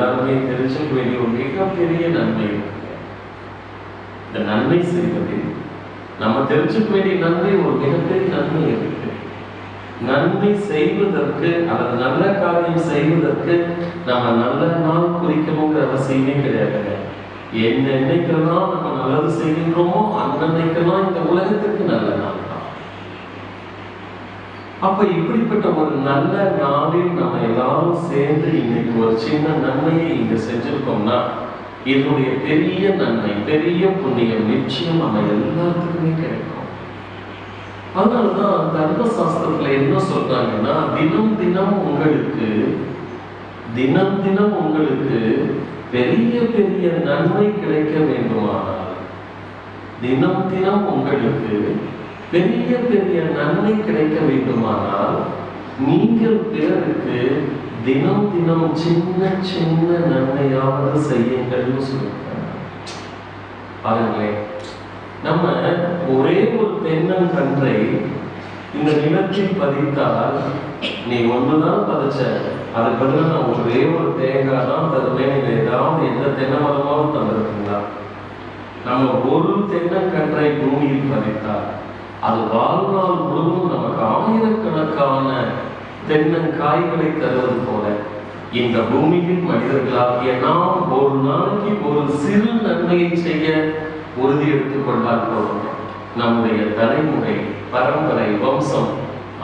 எல்லாருமே தெரிஞ்சுக்க வேண்டிய ஒரு மிகப்பெரிய நன்மை இருக்கு. இந்த நன்மை செய்வதில் நம்ம தெரிஞ்சுக்க வேண்டிய நன்மை ஒரு மிகப்பெரிய நன்மை இருக்கு. நன்மை செய்வதற்கு அல்லது நல்ல காரியம் செய்வதற்கு நம்ம நல்ல நாள் குறிக்கணுங்கிற அவசியமே கிடையாதுங்க. என்னைக்கெல்லாம் நம்ம நல்லது செய்கின்றோமோ அன்னைக்கெல்லாம் இந்த உலகத்திற்கு நல்ல நாள் தான். அப்ப இப்படிப்பட்ட ஒரு நல்ல நாளில் நம்ம எல்லாரும் சேர்ந்து இன்னைக்கு ஒரு சின்ன நன்மையை இங்க செஞ்சிருக்கோம்னா இதனுடைய பெரிய நன்மை, பெரிய புண்ணியம் நிச்சயம் நம்ம எல்லாத்துக்குமே கிடைக்கும். அதனாலதான் தர்மசாஸ்திரத்துல என்ன சொல்றாங்கன்னா, தினம் தினம் உங்களுக்கு பெரிய பெரிய நன்மை கிடைக்க வேண்டுமானால், தினம் தினம் உங்களுக்கு பெரிய பெரிய நன்மை கிடைக்க வேண்டுமானால் நீங்கள் பிறருக்கு தினம் தினம் சின்ன சின்ன நன்மையாவது செய்யுங்கள்னு சொல்லுங்க. பாருங்களேன், நம்ம ஒரே ஒரு தென்னங்கன்றை இந்த நிலத்தில் பதித்தால் நீ ஒன்றுதான் பதிச்ச, அதுக்கு பதிலாக நான் ஒரே ஒரு தேங்காய் தான் தருவேன். இல்லை ஏதாவது எந்த தென்னை மரமாவது தந்திருக்குங்களா? நம்ம ஒரு தென்னங்கன்றை பூமியில் பதித்தால் அது வாழ்நாள் முழுவதும் நமக்கு ஆயிரக்கணக்கான தென்னங்காய்களை தருவது போல இந்த பூமியில் மனிதர்களாகிய நாம் ஒரு நாளைக்கு ஒரு சிறு நன்மையை செய்ய உறுதி எடுத்துக் கொண்டால் போதும், நம்முடைய தலைமுறை, பரம்பரை, வம்சம்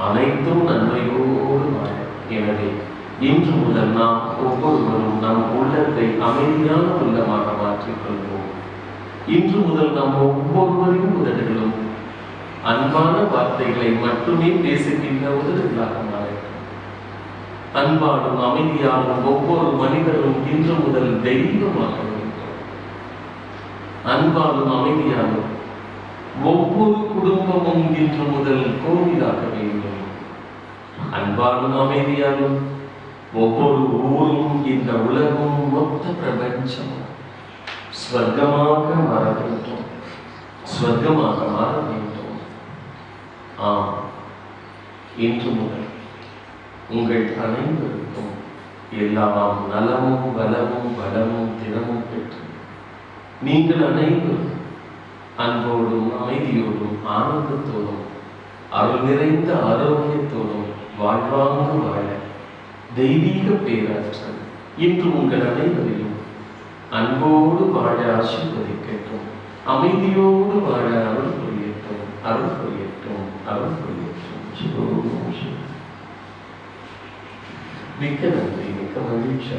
அனைத்தும் நன்மையோடு வாழ. எனவே இன்று முதல் நாம் ஒவ்வொருவரும் நம் உள்ளத்தை அமைதியான உள்ளமாக மாற்றிக் கொள்வோம். இன்று முதல் நாம் ஒவ்வொருவரின் உதடுகளும் அன்பான வார்த்தைகளை மட்டுமே பேசுகின்ற உதடுகளாக மாறட்டும். அன்பாலும் அமைதியாலும் ஒவ்வொரு மனிதரும் இன்று முதல் தெய்வமாக வேண்டும். அன்பாலும் அமைதியாலும் ஒவ்வொரு குடும்பமும் இன்று முதல் கோவிலாக வேண்டும். அன்பாலும் அமைதியாலும் ஒவ்வொரு ஊரும், இந்த உலகம், மொத்த பிரபஞ்சம் ஸ்வர்க்கமாக மாற வேண்டும். ஸ்வர்க்கமாக மாற வேண்டும். ஆம், இன்று முதல் உங்கள் அனைவருக்கும் எல்லாம் நலமும் வளமும் வளமும் தினமும் பெற்று நீங்கள் அனைவரும் அன்போடும் அமைதியோடும் ஆனந்தத்தோடும் அருள் நிறைந்த ஆரோக்கியத்தோடும் வாழ்வாங்கு வாழ தெய்வீக பேராற்றல் இன்று உங்கள் அனைவரையும் அன்போடு வாழ ஆசீர்வதிக்கட்டும். அமைதியோடு வாழ அருள் புரியட்டும், அருள் புரியட்டும், அருள் புரியட்டும். மிக்க நன்றி, மிக்க மகிழ்ச்சி.